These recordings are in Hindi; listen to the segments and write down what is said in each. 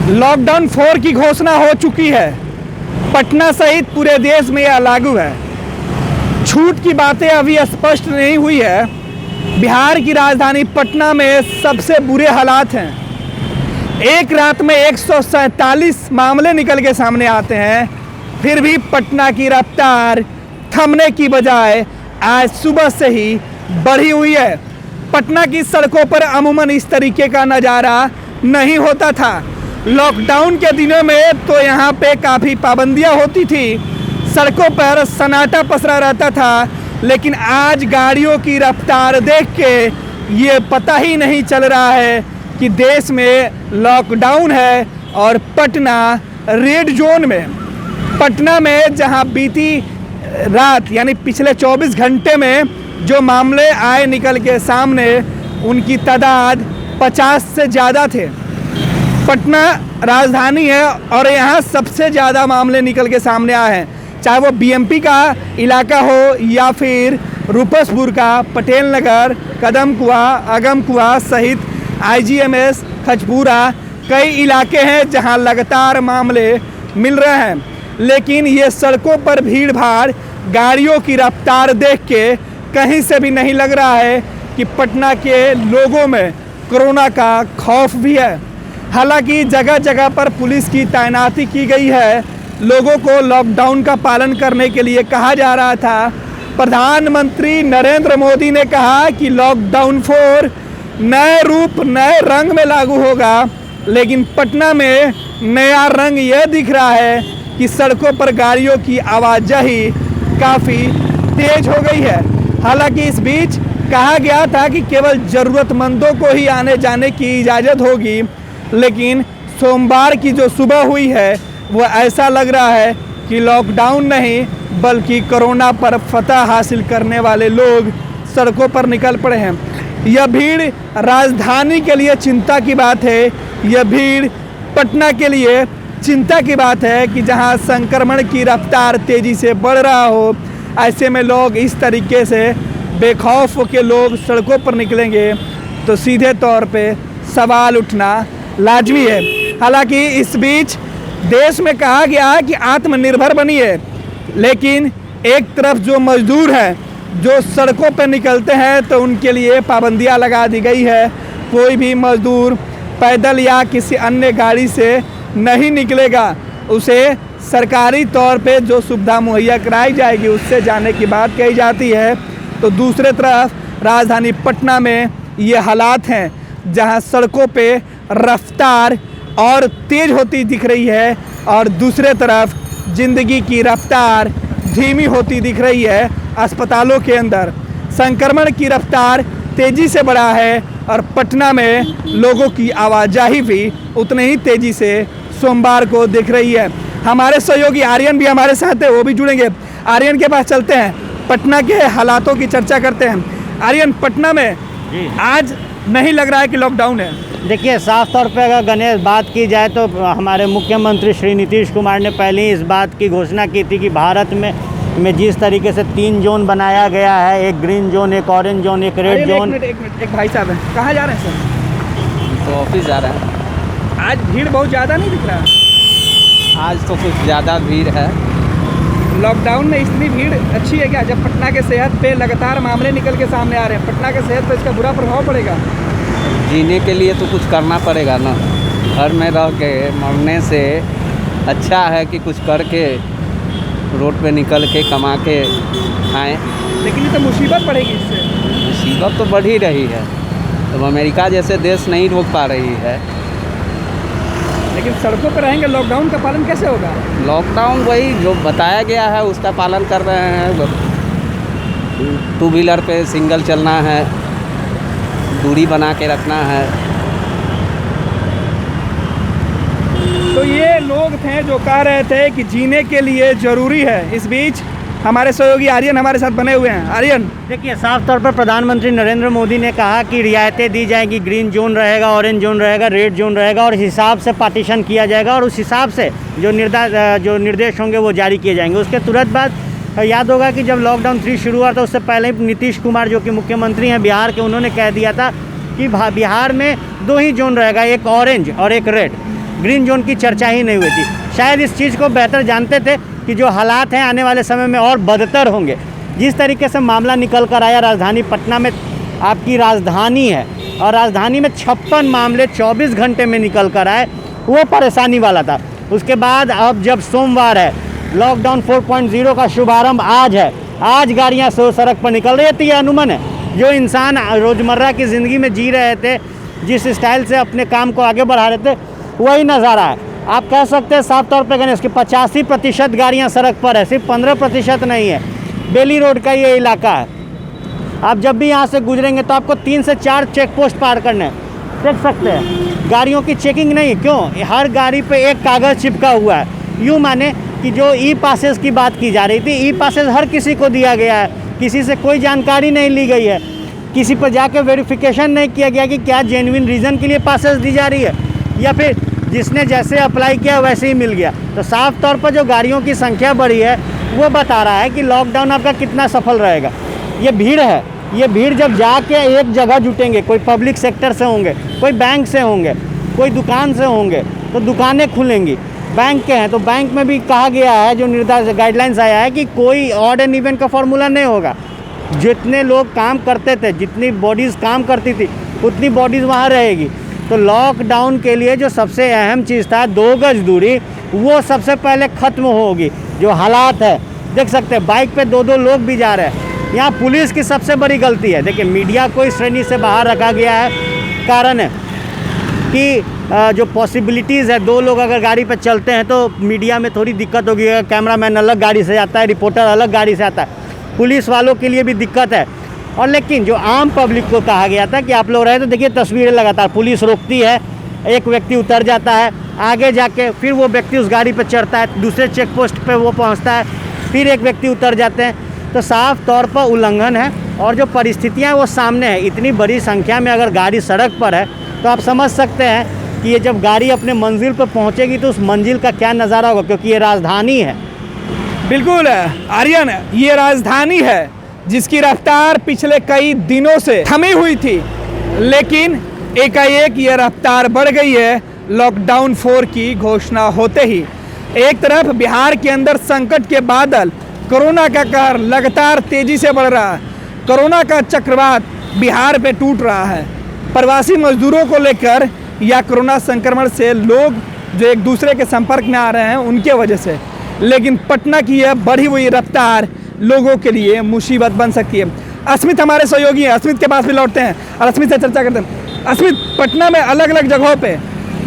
लॉकडाउन 4 की घोषणा हो चुकी है। पटना सहित पूरे देश में यह लागू है। छूट की बातें अभी स्पष्ट नहीं हुई है। बिहार की राजधानी पटना में सबसे बुरे हालात हैं। एक रात में 147 मामले निकल के सामने आते हैं, फिर भी पटना की रफ्तार थमने की बजाय आज सुबह से ही बढ़ी हुई है। पटना की सड़कों पर अमूमन इस तरीके का नज़ारा नहीं होता था। लॉकडाउन के दिनों में तो यहाँ पे काफ़ी पाबंदियाँ होती थी, सड़कों पर सन्नाटा पसरा रहता था, लेकिन आज गाड़ियों की रफ्तार देख के ये पता ही नहीं चल रहा है कि देश में लॉकडाउन है और पटना रेड जोन में। पटना में जहाँ बीती रात यानी पिछले 24 घंटे में जो मामले आए निकल के सामने, उनकी तादाद 50 से ज़्यादा थे। पटना राजधानी है और यहाँ सबसे ज़्यादा मामले निकल के सामने आए हैं, चाहे वो बीएमपी का इलाका हो या फिर रूपसपुर का पटेल नगर, कदम कुआ, अगम कुआ सहित आईजीएमएस, खजपुरा, कई इलाके हैं जहाँ लगातार मामले मिल रहे हैं। लेकिन ये सड़कों पर भीड़ भाड़, गाड़ियों की रफ्तार देख के कहीं से भी नहीं लग रहा है कि पटना के लोगों में कोरोना का खौफ भी है। हालांकि जगह जगह पर पुलिस की तैनाती की गई है। लोगों को लॉकडाउन का पालन करने के लिए कहा जा रहा था। प्रधानमंत्री नरेंद्र मोदी ने कहा कि लॉकडाउन 4 नए रूप नए रंग में लागू होगा, लेकिन पटना में नया रंग यह दिख रहा है कि सड़कों पर गाड़ियों की आवाजाही काफ़ी तेज हो गई है। हालांकि इस बीच कहा गया था कि केवल ज़रूरतमंदों को ही आने जाने की इजाज़त होगी, लेकिन सोमवार की जो सुबह हुई है वो ऐसा लग रहा है कि लॉकडाउन नहीं बल्कि कोरोना पर फतह हासिल करने वाले लोग सड़कों पर निकल पड़े हैं। यह भीड़ राजधानी के लिए चिंता की बात है। यह भीड़ पटना के लिए चिंता की बात है कि जहां संक्रमण की रफ्तार तेज़ी से बढ़ रहा हो, ऐसे में लोग इस तरीके से बेखौफ के लोग सड़कों पर निकलेंगे तो सीधे तौर पे सवाल उठना लाजमी है। हालांकि इस बीच देश में कहा गया है कि आत्मनिर्भर बनिए, लेकिन एक तरफ जो मजदूर हैं जो सड़कों पर निकलते हैं तो उनके लिए पाबंदियां लगा दी गई है। कोई भी मजदूर पैदल या किसी अन्य गाड़ी से नहीं निकलेगा। उसे सरकारी तौर पे जो सुविधा मुहैया कराई जाएगी उससे जाने की बात कही जाती है। तो दूसरे तरफ राजधानी पटना में ये हालात हैं जहां सड़कों पे रफ्तार और तेज़ होती दिख रही है और दूसरे तरफ ज़िंदगी की रफ्तार धीमी होती दिख रही है। अस्पतालों के अंदर संक्रमण की रफ्तार तेज़ी से बढ़ा है और पटना में लोगों की आवाजाही भी उतनी ही तेज़ी से सोमवार को दिख रही है। हमारे सहयोगी आर्यन भी हमारे साथ है, वो भी जुड़ेंगे। आर्यन के पास चलते हैं, पटना के हालातों की चर्चा करते हैं। आर्यन, पटना में आज नहीं लग रहा है कि लॉकडाउन है। देखिए, साफ तौर पे अगर गणेश बात की जाए तो हमारे मुख्यमंत्री श्री नीतीश कुमार ने पहले ही इस बात की घोषणा की थी कि भारत में जिस तरीके से 3 जोन बनाया गया है, एक ग्रीन जोन, एक ऑरेंज जोन, एक रेड जोन। एक भाई साहब हैं, कहाँ जा रहे हैं सर? तो ऑफिस जा रहे हैं। आज भीड़ बहुत ज़्यादा नहीं दिख रहा? आज तो कुछ ज़्यादा भीड़ है। लॉकडाउन में इतनी भीड़ अच्छी है क्या, जब पटना के सेहत पे लगातार मामले निकल के सामने आ रहे हैं? पटना के सेहत पे इसका बुरा प्रभाव पड़ेगा। जीने के लिए तो कुछ करना पड़ेगा ना। घर में रह के मरने से अच्छा है कि कुछ करके रोड पे निकल के कमा के खाएं। लेकिन ये तो मुसीबत पड़ेगी इससे। मुसीबत तो बढ़ ही रही है। तो अमेरिका जैसे देश नहीं रोक पा रही है। लेकिन सड़कों पर रहेंगे, लॉकडाउन का पालन कैसे होगा? लॉकडाउन वही जो बताया गया है उसका पालन कर रहे हैं। 2 व्हीलर पे सिंगल चलना है, दूरी बना के रखना है। तो ये लोग थे जो कह रहे थे कि जीने के लिए ज़रूरी है। इस बीच हमारे सहयोगी आर्यन हमारे साथ बने हुए हैं। आर्यन, देखिए, साफ तौर पर प्रधानमंत्री नरेंद्र मोदी ने कहा कि रियायतें दी जाएगी, ग्रीन जोन रहेगा, ऑरेंज जोन रहेगा, रेड जोन रहेगा और हिसाब से पार्टीशन किया जाएगा और उस हिसाब से जो निर्देश होंगे वो जारी किए जाएंगे। उसके तुरंत बाद याद होगा कि जब लॉकडाउन 3 शुरू हुआ था उससे पहले ही नीतीश कुमार जो कि मुख्यमंत्री हैं बिहार के, उन्होंने कह दिया था कि बिहार में 2 ही जोन रहेगा, एक ऑरेंज और एक रेड। ग्रीन जोन की चर्चा ही नहीं हुई थी। शायद इस चीज़ को बेहतर जानते थे कि जो हालात हैं आने वाले समय में और बदतर होंगे। जिस तरीके से मामला निकल कर आया, राजधानी पटना में आपकी राजधानी है और राजधानी में 56 मामले 24 घंटे में निकल कर आए, वो परेशानी वाला था। उसके बाद अब जब सोमवार है, लॉकडाउन 4.0 का शुभारंभ आज है, आज गाड़ियाँ सड़क पर निकल रही है, तो ये अनुमान है जो इंसान रोज़मर्रा की ज़िंदगी में जी रहे थे, जिस स्टाइल से अपने काम को आगे बढ़ा रहे थे, वही नज़ारा है। आप कह सकते हैं साफ तौर पे गणेश कि 85% गाड़ियाँ सड़क पर है, सिर्फ 15% नहीं है। बेली रोड का ये इलाका है। आप जब भी यहाँ से गुजरेंगे तो आपको 3 से 4 चेक पोस्ट पार करने हैं। देख सकते हैं गाड़ियों की चेकिंग नहीं, क्यों? हर गाड़ी पे एक कागज़ चिपका हुआ है। यूँ माने कि जो ई पासेस की बात की जा रही थी, ई पासेस हर किसी को दिया गया है, किसी से कोई जानकारी नहीं ली गई है, किसी पर जाके वेरिफिकेशन नहीं किया गया कि क्या जेन्युइन रीज़न के लिए पासेस दी जा रही है या फिर जिसने जैसे अप्लाई किया वैसे ही मिल गया। तो साफ तौर पर जो गाड़ियों की संख्या बढ़ी है वो बता रहा है कि लॉकडाउन आपका कितना सफल रहेगा। ये भीड़ है, ये भीड़ जब जाके एक जगह जुटेंगे, कोई पब्लिक सेक्टर से होंगे, कोई बैंक से होंगे, कोई दुकान से होंगे, तो दुकानें खुलेंगी। बैंक के हैं तो बैंक में भी कहा गया है, जो निर्देश गाइडलाइंस आया है कि कोई ऑड एंड इवन का फॉर्मूला नहीं होगा। जितने लोग काम करते थे, जितनी बॉडीज़ काम करती थी, उतनी बॉडीज़ वहाँ रहेगी। तो लॉकडाउन के लिए जो सबसे अहम चीज़ था 2 गज दूरी, वो सबसे पहले ख़त्म होगी। जो हालात है देख सकते हैं, बाइक पे 2-2 लोग भी जा रहे हैं। यहाँ पुलिस की सबसे बड़ी गलती है। देखिए, मीडिया को इस श्रेणी से बाहर रखा गया है, कारण है कि जो पॉसिबिलिटीज़ है, 2 लोग अगर गाड़ी पर चलते हैं तो मीडिया में थोड़ी दिक्कत होगी। कैमरामैन अलग गाड़ी से आता है, रिपोर्टर अलग गाड़ी से आता है, पुलिस वालों के लिए भी दिक्कत है। और लेकिन जो आम पब्लिक को कहा गया था कि आप लोग रहे, तो देखिए तस्वीरें लगातार पुलिस रोकती है, एक व्यक्ति उतर जाता है, आगे जाके फिर वो व्यक्ति उस गाड़ी पर चढ़ता है, दूसरे चेक पोस्ट पर वो पहुँचता है, फिर एक व्यक्ति उतर जाते हैं। तो साफ तौर पर उल्लंघन है और जो परिस्थितियाँ वो सामने है। इतनी बड़ी संख्या में अगर गाड़ी सड़क पर है तो आप समझ सकते हैं कि ये जब गाड़ी अपने मंजिल पर पहुंचेगी तो उस मंजिल का क्या नज़ारा होगा, क्योंकि ये राजधानी है। बिल्कुल आर्यन, ये राजधानी है जिसकी रफ्तार पिछले कई दिनों से थमी हुई थी, लेकिन एकाएक ये रफ्तार बढ़ गई है लॉकडाउन 4 की घोषणा होते ही। एक तरफ बिहार के अंदर संकट के बादल, कोरोना का कहर लगातार तेजी से बढ़ रहा है। कोरोना का चक्रवात बिहार पे टूट रहा है। प्रवासी मजदूरों को लेकर या कोरोना संक्रमण से लोग जो एक दूसरे के संपर्क में आ रहे हैं उनके वजह से, लेकिन पटना की यह बढ़ी हुई रफ्तार लोगों के लिए मुसीबत बन सकती है। अस्मित हमारे सहयोगी हैं, अस्मित के पास भी लौटते हैं और अस्मित से चर्चा करते हैं। अस्मित, पटना में अलग अलग जगहों पे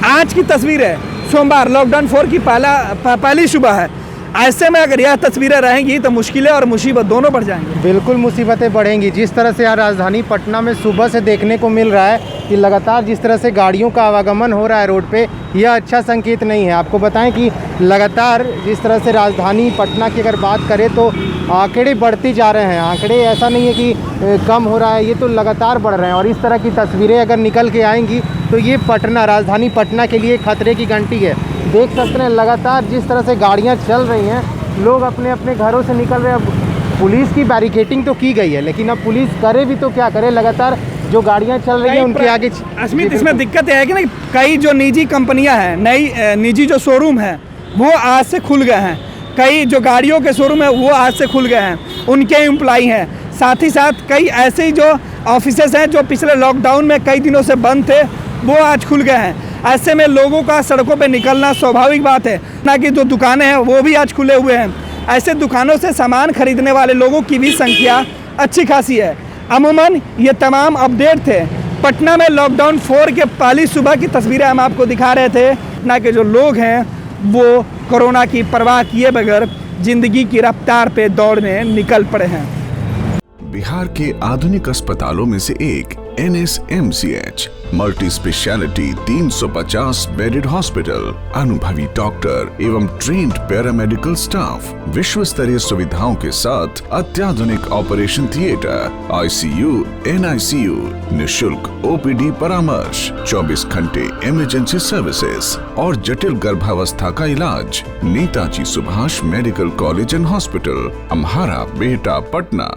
आज की तस्वीर है, सोमवार लॉकडाउन 4 की पहली सुबह है। ऐसे में अगर यह तस्वीरें रहेंगी तो मुश्किलें और मुसीबत दोनों बढ़ जाएंगी। बिल्कुल मुसीबतें बढ़ेंगी। जिस तरह से यहाँ राजधानी पटना में सुबह से देखने को मिल रहा है कि लगातार जिस तरह से गाड़ियों का आवागमन हो रहा है रोड पे, यह अच्छा संकेत नहीं है। आपको बताएं कि लगातार जिस तरह से राजधानी पटना की अगर बात करें तो आंकड़े बढ़ते जा रहे हैं। आंकड़े ऐसा नहीं है कि कम हो रहा है, ये तो लगातार बढ़ रहे हैं। और इस तरह की तस्वीरें अगर निकल के आएंगी तो ये पटना, राजधानी पटना के लिए खतरे की घंटी है। देख सकते हैं लगातार जिस तरह से गाड़ियाँ चल रही हैं, लोग अपने अपने घरों से निकल रहे हैं। अब पुलिस की बैरिकेडिंग तो की गई है, लेकिन अब पुलिस करे भी तो क्या करे, लगातार जो गाड़ियाँ चल रही हैं उनके आगे। अस्मित, इसमें दिक्कत है कि ना, कई जो निजी कंपनियां हैं, नई निजी जो शोरूम हैं वो आज से खुल गए हैं। कई जो गाड़ियों के शोरूम है वो आज से खुल गए हैं, उनके एम्प्लॉई हैं। साथ ही साथ कई ऐसे ही जो ऑफिसेस हैं जो पिछले लॉकडाउन में कई दिनों से बंद थे, वो आज खुल गए हैं। ऐसे में लोगों का सड़कों पे निकलना स्वाभाविक बात है। ना कि जो दुकानें हैं वो भी आज खुले हुए हैं। ऐसे दुकानों से सामान खरीदने वाले लोगों की भी संख्या अच्छी खासी है। अमूमन ये तमाम अपडेट थे। पटना में लॉकडाउन 4 के पहली सुबह की तस्वीरें हम आपको दिखा रहे थे। पटना के जो लोग हैं वो कोरोना की परवाह किए बगैर जिंदगी की रफ्तार पे दौड़ने निकल पड़े हैं। बिहार के आधुनिक अस्पतालों में से एक NSMCH multi speciality 350 bedded hospital, अनुभवी डॉक्टर एवं ट्रेन्ड पैरामेडिकल स्टाफ, विश्व स्तरीय सुविधाओं के साथ अत्याधुनिक ऑपरेशन थिएटर, ICU, NICU, निशुल्क OPD परामर्श, 24 घंटे इमरजेंसी सर्विसेज और जटिल गर्भावस्था का इलाज। Netaji Subhash medical college and hospital, Amhara, Bihta, Patna.